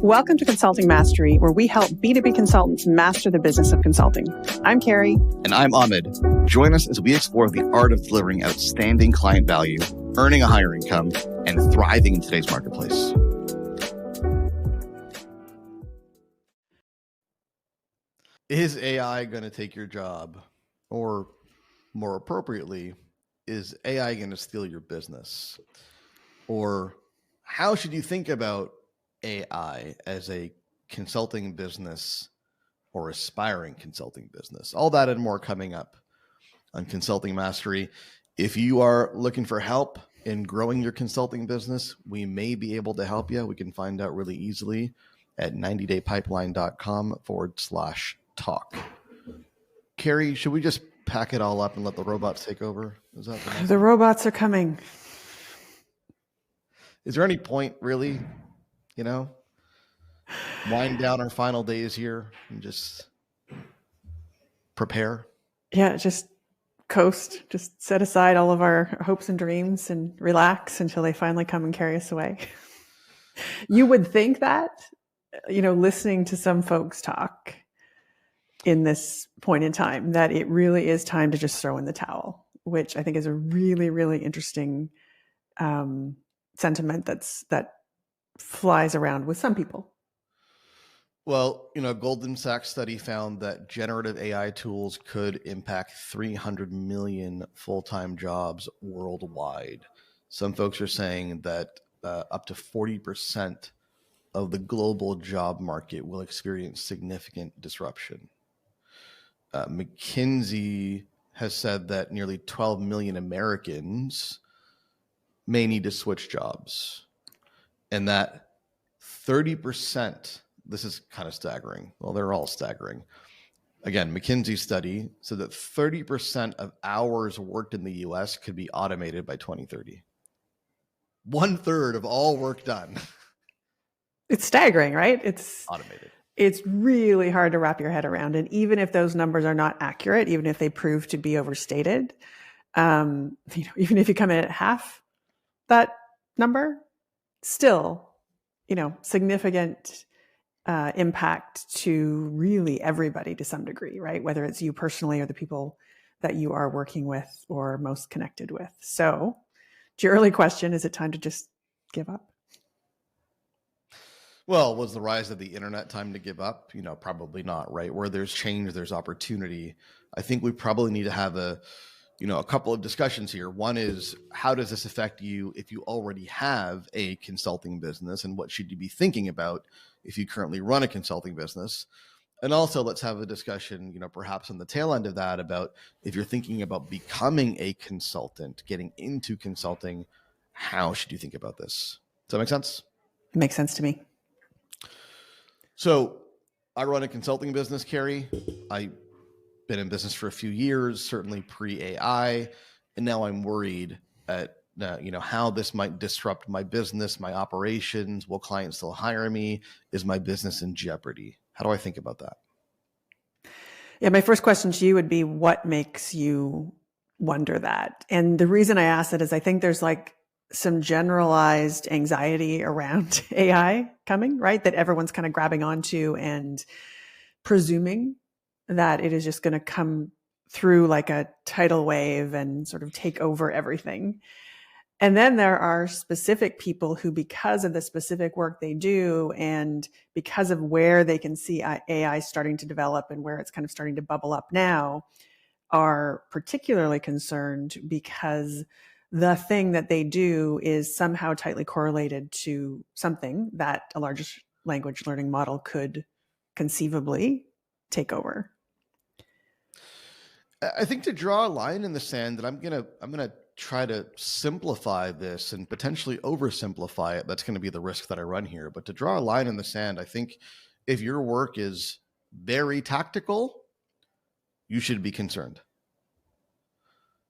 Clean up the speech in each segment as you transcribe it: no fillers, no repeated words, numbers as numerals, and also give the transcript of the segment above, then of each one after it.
Welcome to Consulting Mastery, where we help B2B consultants master the business of consulting. I'm Carrie. And I'm Ahmed. Join us as we explore the art of delivering outstanding client value, earning a higher income, and thriving in today's marketplace. Is AI going to take your job? Or more appropriately, is AI going to steal your business? Or how should you think about AI as a consulting business or aspiring consulting business? All that and more coming up on Consulting Mastery. If you are looking for help in growing your consulting business, we may be able to help you. We can find out really easily at 90daypipeline.com/talk. Carrie, should we just pack it all up and let the robots take over? Is that the robots are coming? Is there any point really, wind down our final days here and just prepare? Yeah, just coast, just set aside all of our hopes and dreams and relax until they finally come and carry us away. You would think that, listening to some folks talk in this point in time, that it really is time to just throw in the towel, which I think is a really, really interesting sentiment that flies around with some people. Well, a Goldman Sachs study found that generative AI tools could impact 300 million full-time jobs worldwide. Some folks are saying that up to 40% of the global job market will experience significant disruption. McKinsey has said that nearly 12 million Americans may need to switch jobs, and that 30%, this is kind of staggering. Well, they're all staggering. Again, McKinsey's study said that 30% of hours worked in the US could be automated by 2030. 1/3 of all work done. It's staggering, right? It's automated. It's really hard to wrap your head around. And even if those numbers are not accurate, even if they prove to be overstated, even if you come in at half that number, still, significant impact to really everybody to some degree, right? Whether it's you personally or the people that you are working with or most connected with. So to your early question, is it time to just give up? Well, was the rise of the internet time to give up? Probably not, right? Where there's change, there's opportunity. I think we probably need to have a couple of discussions here. One is, how does this affect you if you already have a consulting business, and what should you be thinking about if you currently run a consulting business? And also, let's have a discussion, perhaps on the tail end of that, about if you're thinking about becoming a consultant, getting into consulting, how should you think about this? Does that make sense? It makes sense to me. So I run a consulting business, Carrie. I've been in business for a few years, certainly pre-AI, and now I'm worried at how this might disrupt my business, my operations. Will clients still hire me? Is my business in jeopardy? How do I think about that? Yeah, my first question to you would be, what makes you wonder that? And the reason I ask that is I think there's some generalized anxiety around AI coming, right? That everyone's kind of grabbing onto and presuming that it is just going to come through like a tidal wave and sort of take over everything. And then there are specific people who, because of the specific work they do and because of where they can see AI starting to develop and where it's kind of starting to bubble up now, are particularly concerned because the thing that they do is somehow tightly correlated to something that a large language learning model could conceivably take over. I think to draw a line in the sand, that I'm gonna try to simplify this and potentially oversimplify it. That's going to be the risk that I run here. But to draw a line in the sand, I think if your work is very tactical, you should be concerned.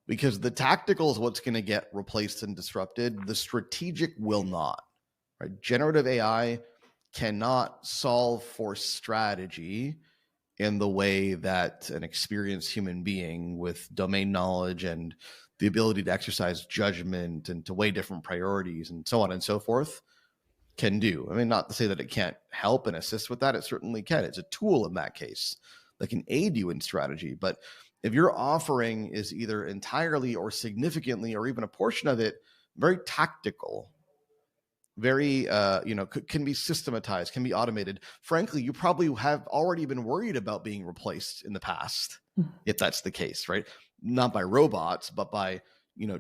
Because the tactical is what's going to get replaced and disrupted. The strategic will not. Right? Generative AI cannot solve for strategy in the way that an experienced human being with domain knowledge and the ability to exercise judgment and to weigh different priorities and so on and so forth can do. I mean, not to say that it can't help and assist with that. It certainly can. It's a tool in that case that can aid you in strategy. But if your offering is either entirely or significantly or even a portion of it very tactical, very can be systematized, can be automated, frankly, you probably have already been worried about being replaced in the past, if that's the case, right? Not by robots, but by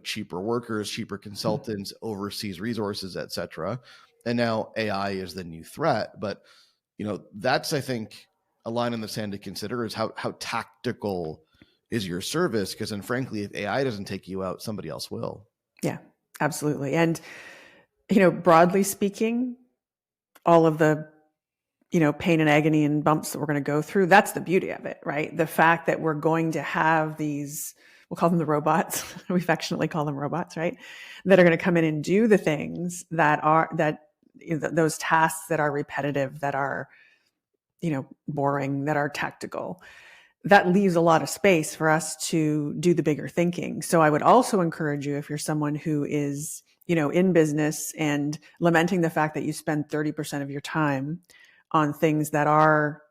cheaper workers, cheaper consultants, overseas resources, etc. And now AI is the new threat. But that's, I think, a line in the sand to consider, is how tactical is your service? Because then frankly, if AI doesn't take you out, somebody else will. Yeah, absolutely. And broadly speaking, all of the pain and agony and bumps that we're going to go through, that's the beauty of it, right? The fact that we're going to have these, we'll call them the robots, we affectionately call them robots, right? That are going to come in and do the things those tasks that are repetitive, that are, boring, that are tactical. That leaves a lot of space for us to do the bigger thinking. So I would also encourage you, if you're someone who is, in business and lamenting the fact that you spend 30% of your time on things that are,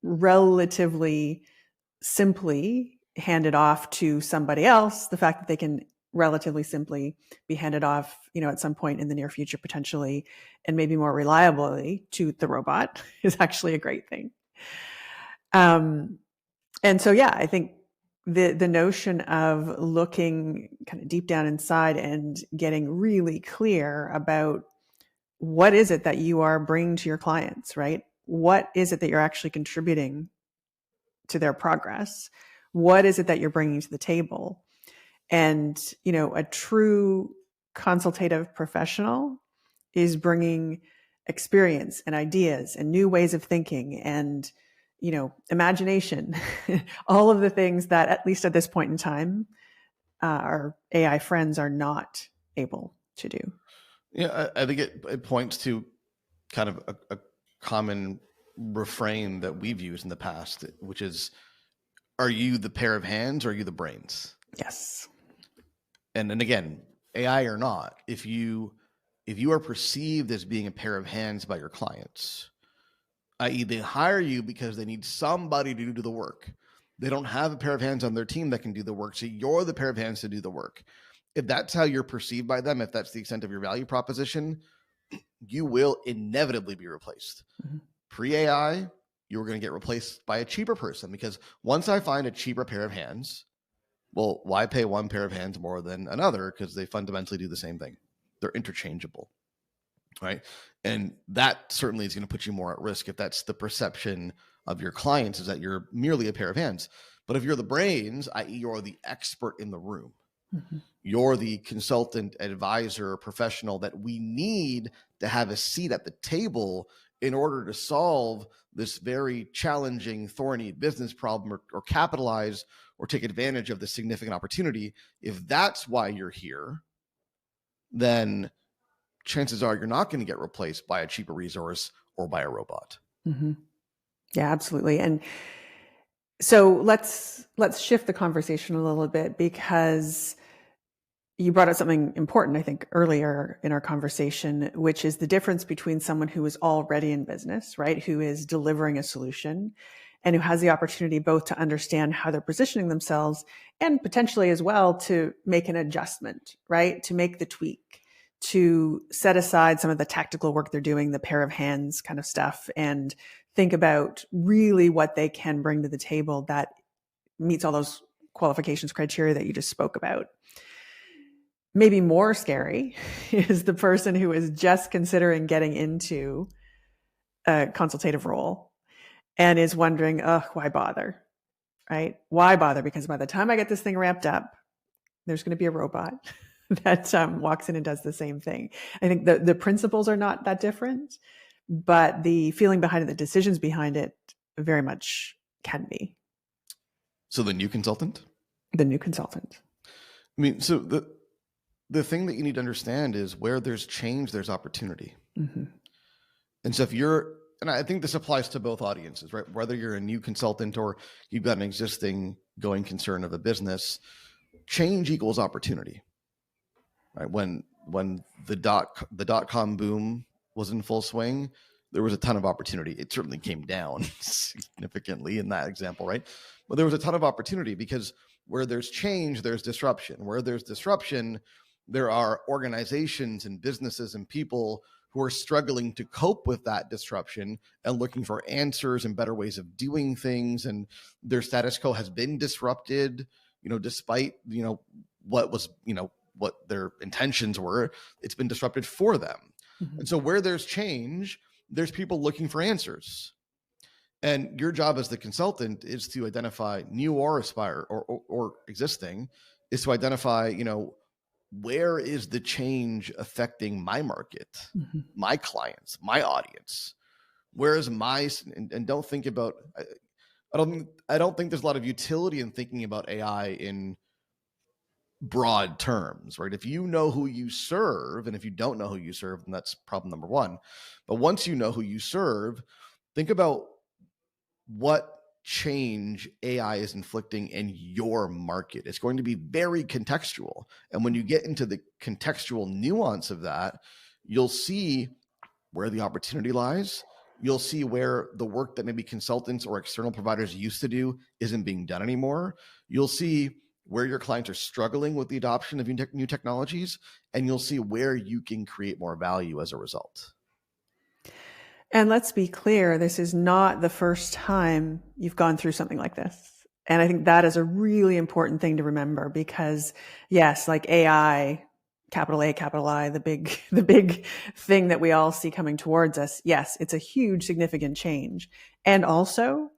relatively simply handed off to somebody else, the fact that they can relatively simply be handed off, at some point in the near future, potentially, and maybe more reliably to the robot, is actually a great thing. And so, yeah, I think the notion of looking kind of deep down inside and getting really clear about what is it that you are bringing to your clients, right? What is it that you're actually contributing to their progress? What is it that you're bringing to the table? And, a true consultative professional is bringing experience and ideas and new ways of thinking and, imagination, all of the things that, at least at this point in time, our AI friends are not able to do. Yeah, I think it points to kind of a common refrain that we've used in the past, which is, are you the pair of hands or are you the brains? Yes. And then again, AI or not, if you are perceived as being a pair of hands by your clients, i.e. they hire you because they need somebody to do the work. They don't have a pair of hands on their team that can do the work. So you're the pair of hands to do the work. If that's how you're perceived by them, if that's the extent of your value proposition, you will inevitably be replaced. Mm-hmm. Pre-AI, you're going to get replaced by a cheaper person, because once I find a cheaper pair of hands, well, why pay one pair of hands more than another? Because they fundamentally do the same thing. They're interchangeable, right? And that certainly is going to put you more at risk if that's the perception of your clients, is that you're merely a pair of hands. But if you're the brains, i.e. you're the expert in the room, mm-hmm. you're the consultant, advisor, professional that we need to have a seat at the table in order to solve this very challenging, thorny business problem, or capitalize or take advantage of the significant opportunity. If that's why you're here, then chances are you're not going to get replaced by a cheaper resource or by a robot. Mm-hmm. Yeah, absolutely. And so let's shift the conversation a little bit, because you brought up something important, I think, earlier in our conversation, which is the difference between someone who is already in business, right, who is delivering a solution, and who has the opportunity both to understand how they're positioning themselves and potentially as well to make an adjustment, right, to make the tweak, to set aside some of the tactical work they're doing, the pair of hands kind of stuff, and think about really what they can bring to the table that meets all those qualifications criteria that you just spoke about. Maybe more scary is the person who is just considering getting into a consultative role and is wondering, why bother, right? Why bother? Because by the time I get this thing ramped up, there's going to be a robot that walks in and does the same thing. I think the principles are not that different, but the feeling behind it, the decisions behind it, very much can be. So the new consultant? The new consultant. I mean, so the thing that you need to understand is where there's change, there's opportunity. Mm-hmm. And so and I think this applies to both audiences, right? Whether you're a new consultant or you've got an existing going concern of a business, change equals opportunity, right? When the dot-com boom was in full swing, there was a ton of opportunity. It certainly came down significantly in that example, right? But there was a ton of opportunity because where there's change, there's disruption. Where there's disruption, there are organizations and businesses and people who are struggling to cope with that disruption and looking for answers and better ways of doing things. And their status quo has been disrupted, despite, what was, what their intentions were, it's been disrupted for them. Mm-hmm. And so where there's change, there's people looking for answers. And your job as the consultant is to identify new or aspire or existing, is to identify, where is the change affecting my market, mm-hmm. my clients, my audience? Where is and don't think about, I don't think there's a lot of utility in thinking about AI in broad terms, right? If you know who you serve, and if you don't know who you serve, then that's problem number one. But once you know who you serve, think about what change AI is inflicting in your market. It's going to be very contextual. And when you get into the contextual nuance of that, you'll see where the opportunity lies. You'll see where the work that maybe consultants or external providers used to do isn't being done anymore. You'll see where your clients are struggling with the adoption of new technologies, and you'll see where you can create more value as a result. And let's be clear, this is not the first time you've gone through something like this. And I think that is a really important thing to remember, because yes, like AI, capital A, capital I, the big thing that we all see coming towards us. Yes, it's a huge, significant change. And also,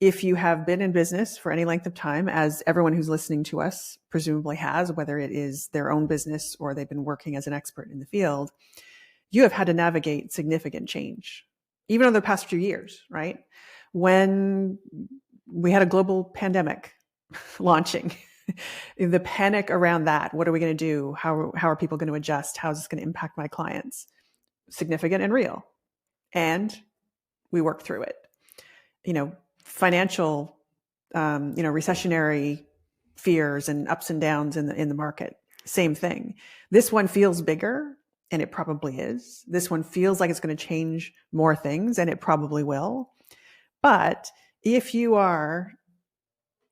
if you have been in business for any length of time, as everyone who's listening to us presumably has, whether it is their own business or they've been working as an expert in the field, you have had to navigate significant change, even over the past few years, right? When we had a global pandemic launching, the panic around that, what are we going to do? How are people going to adjust? How is this going to impact my clients? Significant and real. And we worked through it. Financial, recessionary fears and ups and downs in the market. Same thing. This one feels bigger, and it probably is. This one feels like it's going to change more things, and it probably will. But if you are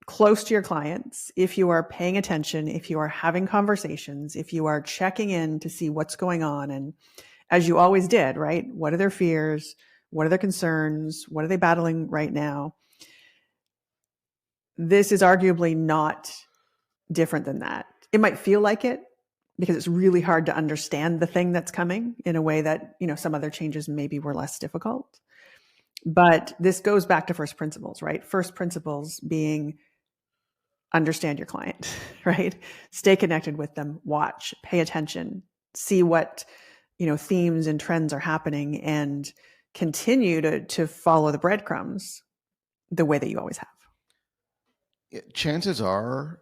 close to your clients, if you are paying attention, if you are having conversations, if you are checking in to see what's going on, and as you always did, right? What are their fears? What are their concerns? What are they battling right now? This is arguably not different than that. It might feel like it because it's really hard to understand the thing that's coming in a way that, some other changes maybe were less difficult. But this goes back to first principles, right? First principles being understand your client, right? Stay connected with them, watch, pay attention, see what, themes and trends are happening, and continue to follow the breadcrumbs the way that you always have. Chances are,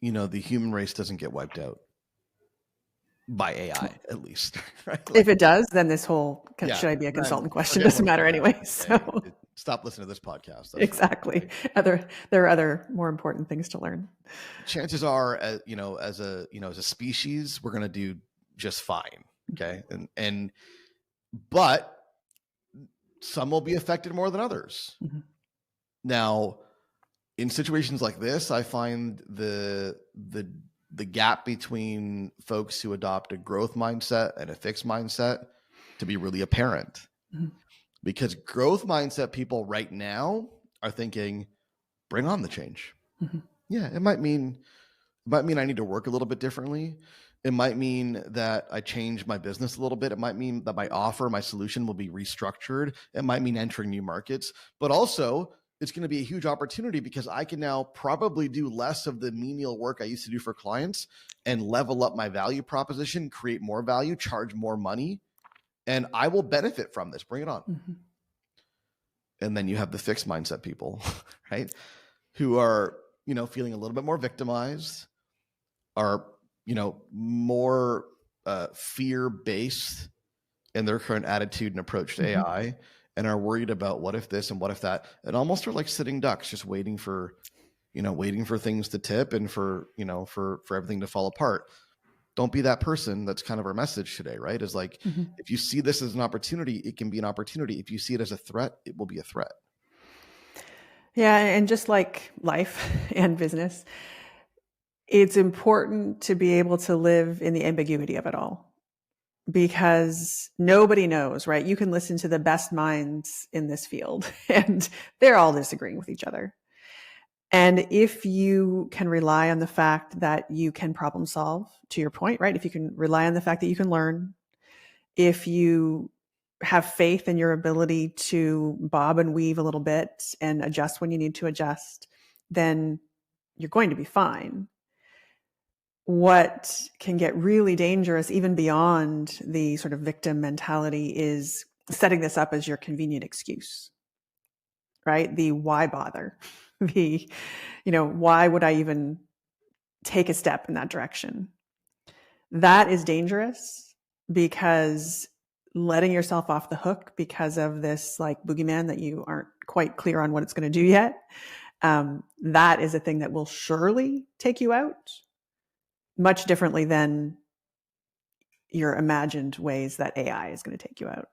the human race doesn't get wiped out by AI, at least. Right? If it does, then this whole should I be a consultant question doesn't matter anyway. So stop listening to this podcast. That's exactly. Right. There are other more important things to learn. Chances are, as a species, we're going to do just fine. Okay, but some will be affected more than others. Mm-hmm. Now, in situations like this, I find the gap between folks who adopt a growth mindset and a fixed mindset to be really apparent. Mm-hmm. Because growth mindset people right now are thinking, bring on the change. Mm-hmm. Yeah, it might mean I need to work a little bit differently. It might mean that I change my business a little bit. It might mean that my solution will be restructured. It might mean entering new markets, but also it's going to be a huge opportunity because I can now probably do less of the menial work I used to do for clients and level up my value proposition, create more value, charge more money, and I will benefit from this. Bring it on. Mm-hmm. And then you have the fixed mindset people, right? Who are, feeling a little bit more victimized, are, more fear-based in their current attitude and approach to mm-hmm. AI, and are worried about what if this and what if that, and almost are like sitting ducks, just waiting for things to tip and for everything to fall apart. don't be that person. That's kind of our message today, right? Is like, Mhm. if you see this as an opportunity, it can be an opportunity. If you see it as a threat, it will be a threat. Yeah, and just like life and business, it's important to be able to live in the ambiguity of it all because nobody knows, right? You can listen to the best minds in this field and they're all disagreeing with each other. And if you can rely on the fact that you can problem solve, to your point, right? If you can rely on the fact that you can learn, if you have faith in your ability to bob and weave a little bit and adjust when you need to adjust, then you're going to be fine. What can get really dangerous, even beyond the sort of victim mentality, is setting this up as your convenient excuse, right? The why bother? The, why would I even take a step in that direction? That is dangerous because letting yourself off the hook because of this like boogeyman that you aren't quite clear on what it's going to do yet, that is a thing that will surely take you out much differently than your imagined ways that AI is going to take you out.